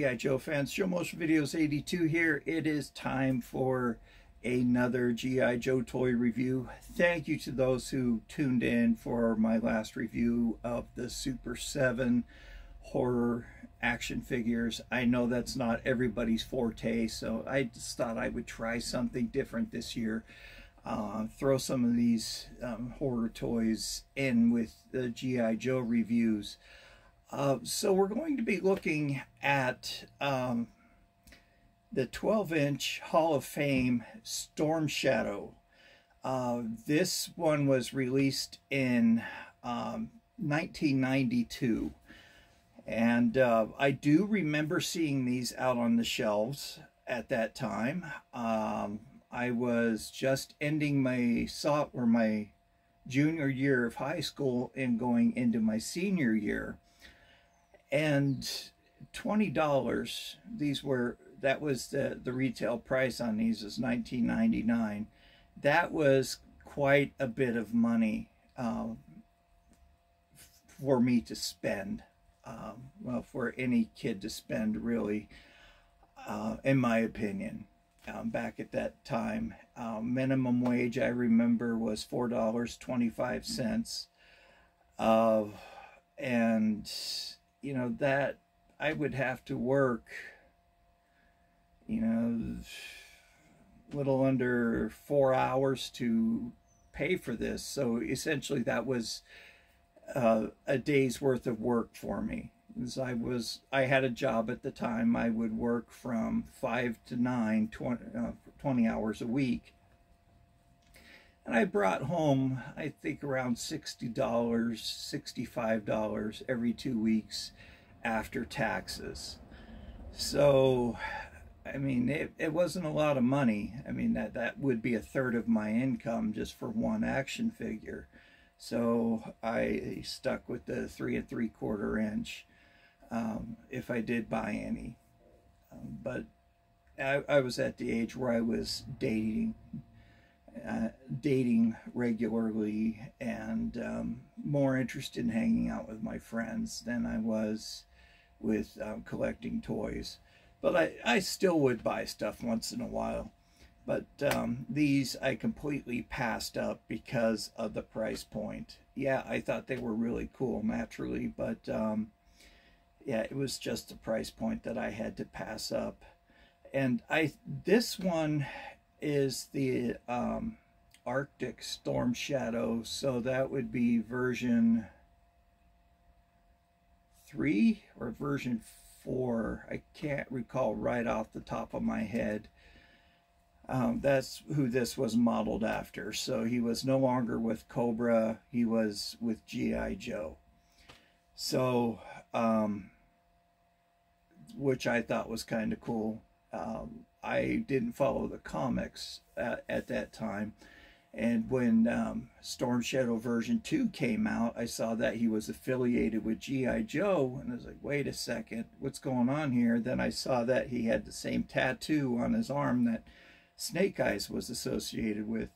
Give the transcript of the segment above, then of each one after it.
G.I. Joe fans, Joe Motion Videos 82 here. It is time for another G.I. Joe toy review. Thank you to those who tuned in for my last review of the Super 7 horror action figures. I know that's not everybody's forte, so I just thought I would try something different this year. Throw some of these horror toys in with the G.I. Joe reviews. So we're going to be looking at the 12-inch Hall of Fame Storm Shadow. This one was released in 1992. And I do remember seeing these out on the shelves at that time. I was just ending my junior year of high school and going into my senior year. And $20, that was the retail price on these, is $19.99. That was quite a bit of money for me to spend. Well, for any kid to spend, really, in my opinion. Back at that time, minimum wage, I remember, was $4.25. And you know, that I would have to work, you know, little under 4 hours to pay for this. So essentially that was a day's worth of work for me. As I had a job at the time. I would work from 5 to 9, 20 hours a week. And I brought home, I think, around $60, $65 every 2 weeks after taxes. So, I mean, it wasn't a lot of money. I mean, that would be a third of my income just for one action figure. So I stuck with the 3 3/4 inch if I did buy any. But I was at the age where I was dating regularly, and more interested in hanging out with my friends than I was with collecting toys. But I still would buy stuff once in a while. But these I completely passed up because of the price point. Yeah, I thought they were really cool naturally, but yeah, it was just the price point that I had to pass up. And this one is the Arctic Storm Shadow, so that would be version 3 or version 4. I can't recall right off the top of my head. That's who this was modeled after. So he was no longer with Cobra, he was with G.I. Joe. So, which I thought was kind of cool. I didn't follow the comics at that time. And when Storm Shadow version 2 came out, I saw that he was affiliated with G.I. Joe, and I was like, wait a second, what's going on here? Then I saw that he had the same tattoo on his arm that Snake Eyes was associated with,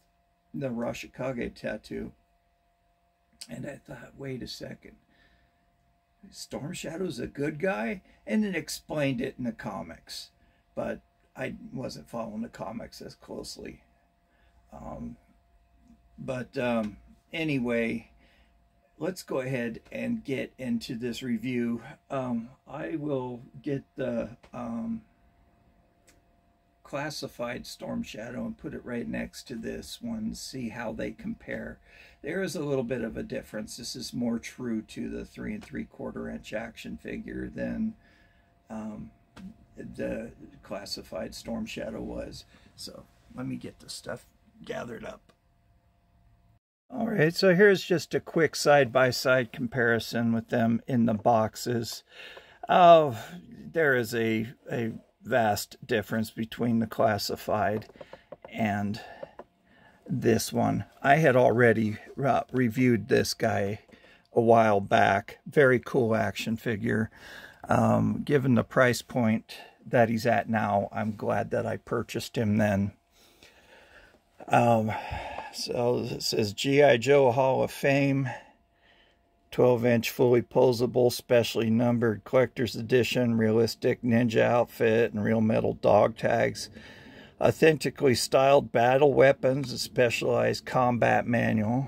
the Rashikage tattoo. And I thought, wait a second, Storm Shadow's a good guy? And then explained it in the comics. But I wasn't following the comics as closely. Anyway, let's go ahead and get into this review. I will get the classified Storm Shadow and put it right next to this one, see how they compare. There is a little bit of a difference. This is more true to the 3 3/4 inch action figure than the classified Storm Shadow was. So let me get the stuff gathered up. All right, so here's just a quick side-by-side comparison with them in the boxes. There is a vast difference between the classified and this one. I had already reviewed this guy a while back. Very cool action figure. Given the price point that he's at now, I'm glad that I purchased him then. So this is G.I. Joe Hall of Fame. 12-inch fully posable, specially numbered collector's edition, realistic ninja outfit, and real metal dog tags. Authentically styled battle weapons, a specialized combat manual.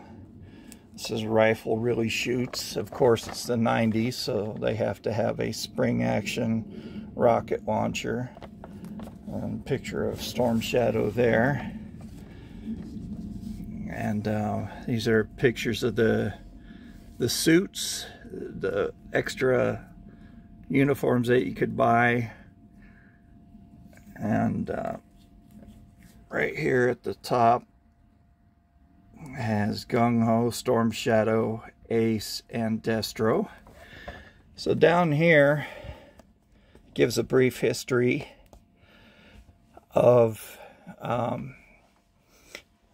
This is rifle really shoots. Of course, it's the 90s, so they have to have a spring action rocket launcher. And picture of Storm Shadow there. And these are pictures of the suits, the extra uniforms that you could buy. And right here at the top has Gung Ho, Storm Shadow, Ace, and Destro. So down here gives a brief history of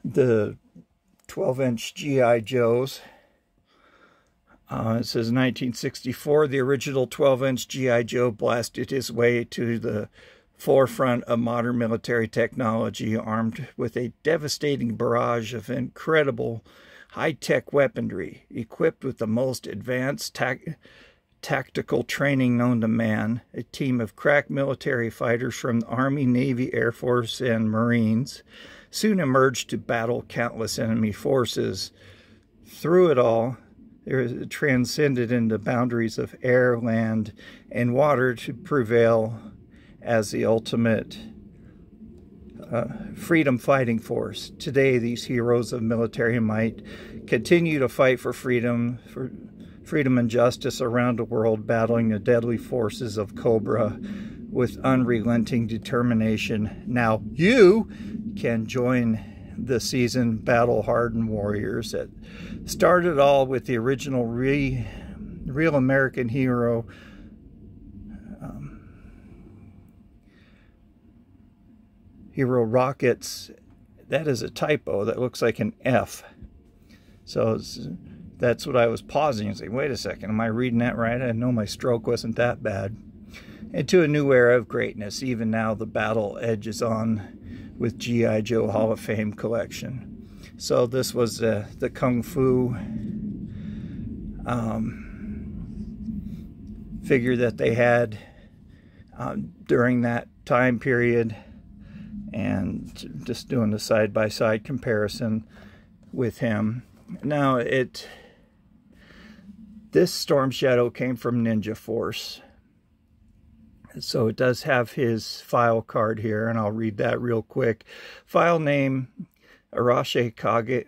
the 12-inch G.I. Joes. It says 1964, the original 12-inch G.I. Joe blasted his way to the forefront of modern military technology, armed with a devastating barrage of incredible high-tech weaponry, equipped with the most advanced tactical training known to man. A team of crack military fighters from the Army, Navy, Air Force, and Marines soon emerged to battle countless enemy forces. Through it all, it transcended into boundaries of air, land, and water to prevail as the ultimate freedom fighting force. Today, these heroes of military might continue to fight for freedom and justice around the world, battling the deadly forces of Cobra with unrelenting determination. Now you can join the seasoned battle-hardened warriors that started all with the original real American hero, Hero Rockets. That is a typo. That looks like an F. So that's what I was pausing and saying, wait a second, am I reading that right? I know my stroke wasn't that bad. Into a new era of greatness. Even now the battle edges on with G.I. Joe Hall of Fame collection. So this was the Kung Fu figure that they had during that time period, and just doing the side-by-side comparison with him. Now this Storm Shadow came from Ninja Force. So it does have his file card here, and I'll read that real quick. File name, Arashikage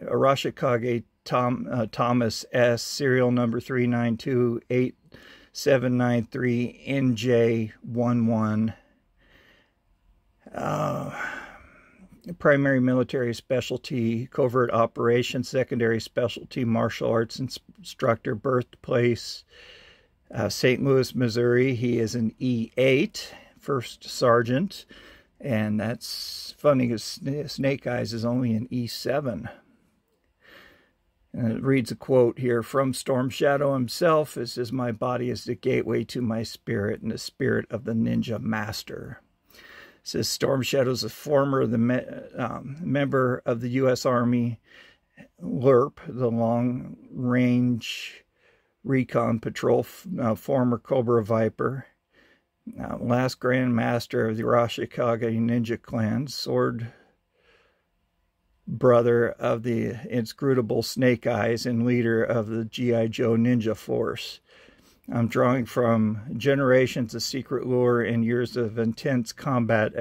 Thomas S. Serial number 3928793NJ11. Primary military specialty, covert operations. Secondary specialty, martial arts instructor. Birthplace, St. Louis, Missouri. He is an E8, first sergeant. And that's funny because Snake Eyes is only an E7. And it reads a quote here from Storm Shadow himself. It says, "My body is the gateway to my spirit and the spirit of the ninja master." It says Storm Shadow is a former member of the U.S. Army LRP, the Long Range Recon Patrol, former Cobra Viper, last Grand Master of the Arashikage Ninja Clan, sword brother of the inscrutable Snake Eyes, and leader of the G.I. Joe Ninja Force. I'm drawing from generations of secret lore and years of intense combat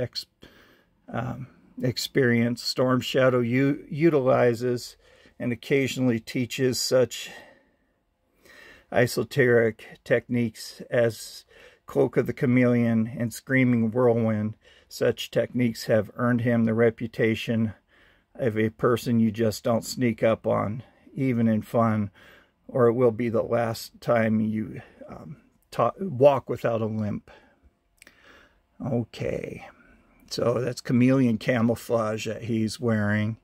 experience. Storm Shadow utilizes and occasionally teaches such esoteric techniques as Cloak of the Chameleon and Screaming Whirlwind. Such techniques have earned him the reputation of a person you just don't sneak up on, even in fun, or it will be the last time you walk without a limp. Okay, so that's chameleon camouflage that he's wearing.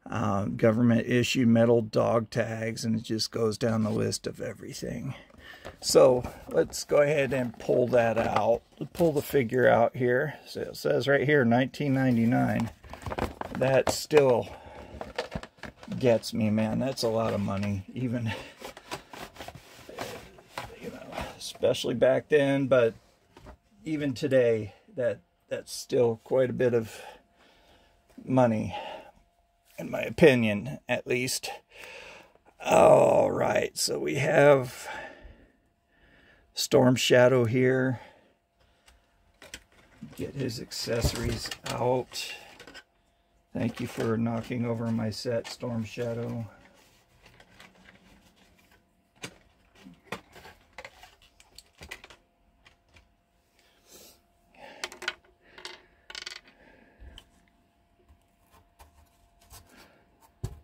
Government issued metal dog tags, and it just goes down the list of everything. So let's go ahead and pull that out. Pull the figure out here. So it says right here, 1999. That still gets me, man. That's a lot of money, even especially back then, but even today, that's still quite a bit of money, in my opinion, at least. All right, so we have Storm Shadow here. Get his accessories out. Thank you for knocking over my set, Storm Shadow.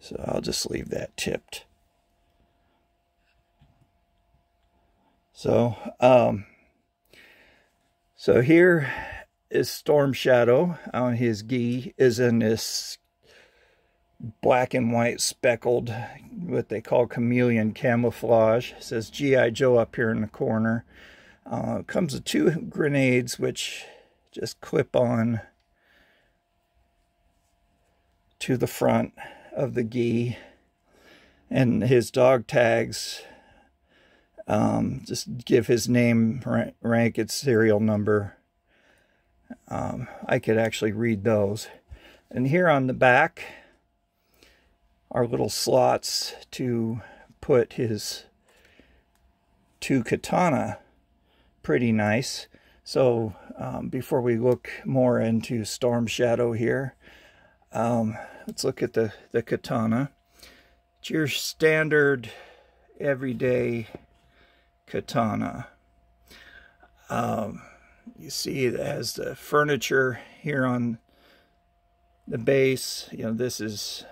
So I'll just leave that tipped. So here is Storm Shadow. His gi is in this black and white speckled, what they call chameleon camouflage. It says G.I. Joe up here in the corner. Comes with 2 grenades, which just clip on to the front of the gi. And his dog tags just give his name, rank, its serial number. I could actually read those. And here on the back are little slots to put his 2 katana. Pretty nice. So before we look more into Storm Shadow here, let's look at the katana. It's your standard everyday katana. You see it has the furniture here on the base. You know, this is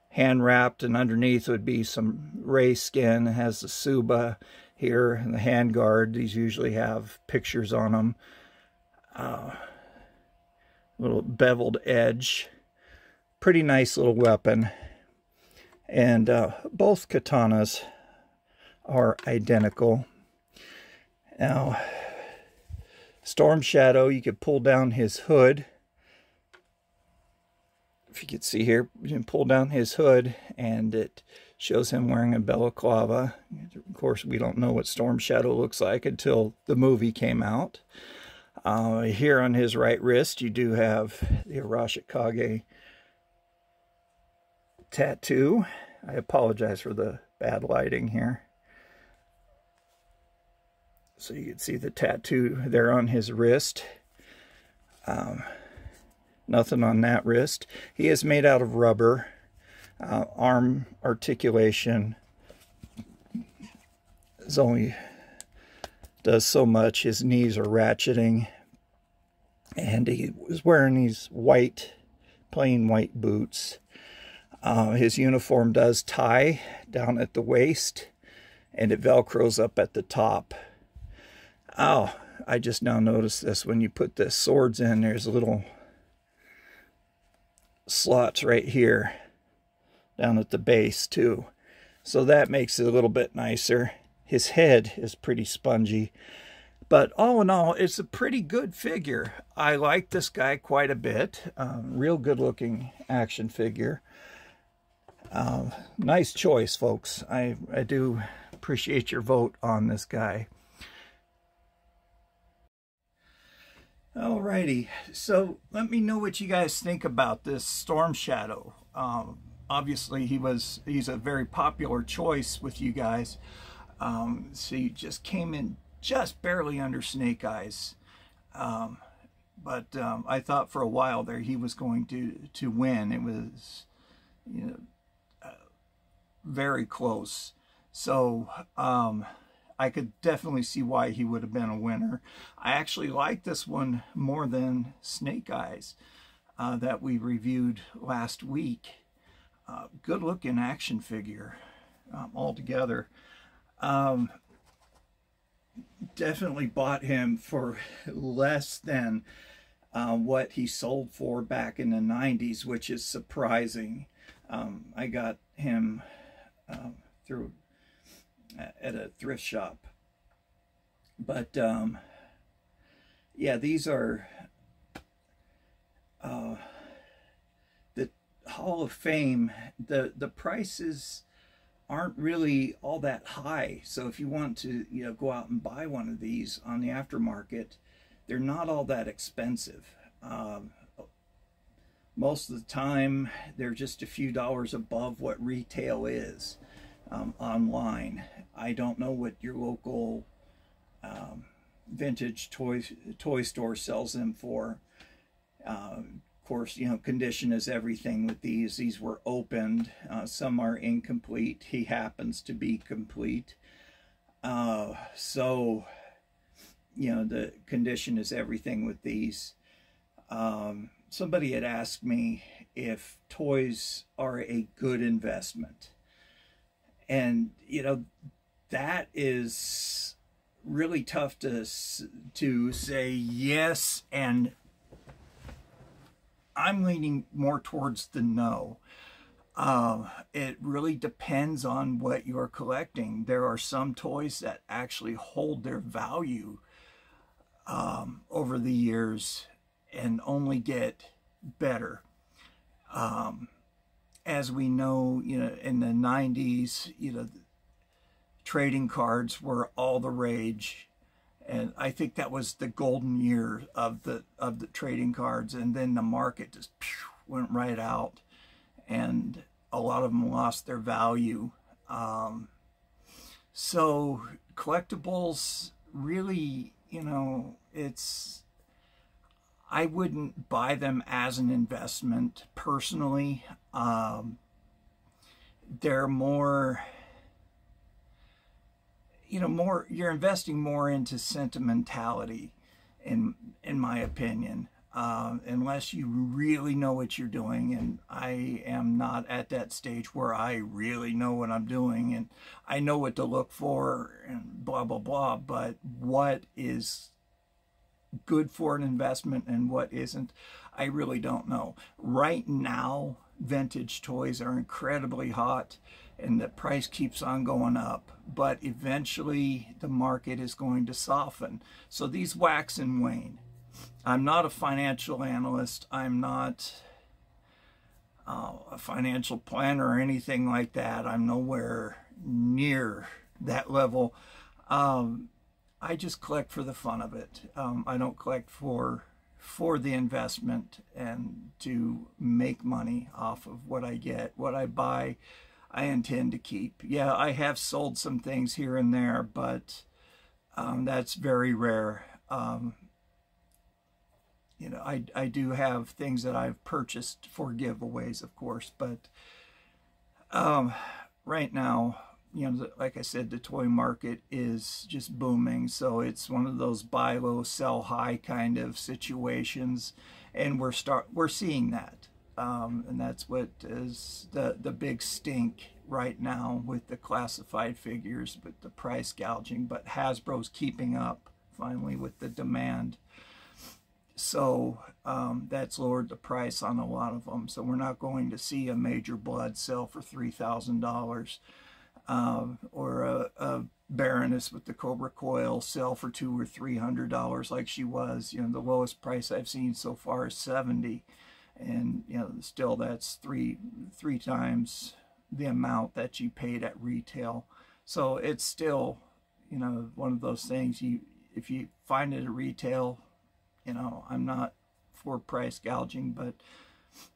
hand wrapped, and underneath would be some ray skin. It has the Suba here and the hand guard. These usually have pictures on them. Little beveled edge. Pretty nice little weapon. And both katanas are identical. Now, Storm Shadow, you could pull down his hood. If you could see here, you can pull down his hood and it shows him wearing a balaclava. Of course, we don't know what Storm Shadow looks like until the movie came out. Here on his right wrist, you do have the Arashikage tattoo. I apologize for the bad lighting here. So you can see the tattoo there on his wrist. Nothing on that wrist. He is made out of rubber. Arm articulation is only does so much. His knees are ratcheting. And he was wearing these white, plain white boots. His uniform does tie down at the waist, and it velcros up at the top. Oh, I just now noticed this. When you put the swords in, there's little slots right here down at the base too. So that makes it a little bit nicer. His head is pretty spongy. But all in all, it's a pretty good figure. I like this guy quite a bit. Real good looking action figure. Nice choice, folks. I do appreciate your vote on this guy. Alrighty, so let me know what you guys think about this Storm Shadow. Obviously, he's a very popular choice with you guys. So he just came in just barely under Snake Eyes. But I thought for a while there he was going to win. It was, you know, very close. So I could definitely see why he would have been a winner. I actually like this one more than Snake Eyes that we reviewed last week. Good looking action figure altogether. Definitely bought him for less than what he sold for back in the 90s, which is surprising. I got him through at a thrift shop. But yeah, these are the Hall of Fame. The price is aren't really all that high. So if you want to, you know, go out and buy one of these on the aftermarket, they're not all that expensive. Most of the time, they're just a few dollars above what retail is online. I don't know what your local vintage toy store sells them for. Of course, you know, condition is everything with these. These were opened. Some are incomplete. He happens to be complete. So, you know, the condition is everything with these. Somebody had asked me if toys are a good investment. And, you know, that is really tough to say yes, and I'm leaning more towards the no. It really depends on what you're collecting. There are some toys that actually hold their value over the years and only get better. As we know, you know, in the 90s, you know, trading cards were all the rage, and I think that was the golden year of the trading cards. And then the market just went right out, and a lot of them lost their value. So collectibles, really, you know, I wouldn't buy them as an investment personally. They're more, you know, you're investing more into sentimentality, in my opinion, unless you really know what you're doing. And I am not at that stage where I really know what I'm doing and I know what to look for and blah, blah, blah. But what is good for an investment and what isn't, I really don't know. Right now, vintage toys are incredibly hot and the price keeps on going up, but eventually the market is going to soften. So these wax and wane. I'm not a financial analyst. I'm not a financial planner or anything like that. I'm nowhere near that level. I just collect for the fun of it. I don't collect for the investment and to make money off of what I get. What I buy, I intend to keep. Yeah, I have sold some things here and there, but that's very rare. You know, I do have things that I've purchased for giveaways, of course, but right now, you know, like I said, the toy market is just booming. So it's one of those buy low, sell high kind of situations, and we're seeing that, and that's what is the big stink right now with the classified figures, with the price gouging. But Hasbro's keeping up finally with the demand. So that's lowered the price on a lot of them. So we're not going to see a Major Blood sell for $3,000. Or a Baroness with the Cobra Coil sell for $200 or $300 like she was. You know, the lowest price I've seen so far is $70, and you know, still that's three times the amount that you paid at retail. So it's still, you know, one of those things. If you find it at retail, you know, I'm not for price gouging, but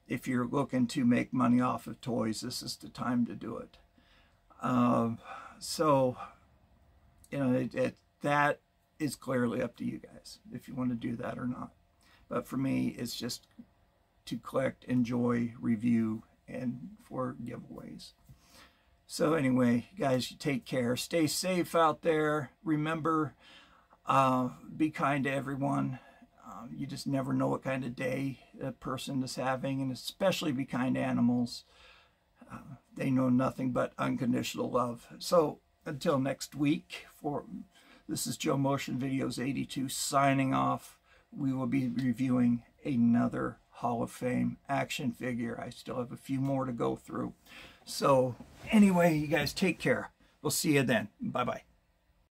if you're looking to make money off of toys, this is the time to do it. So, you know, that is clearly up to you guys if you want to do that or not. But for me, it's just to collect, enjoy, review, and for giveaways. So anyway, guys, you take care. Stay safe out there. Remember, be kind to everyone. You just never know what kind of day a person is having, and especially be kind to animals. They know nothing but unconditional love. So until next week, this is Joe Motion Videos 82 signing off. We will be reviewing another Hall of Fame action figure. I still have a few more to go through. So anyway, you guys take care. We'll see you then. Bye-bye.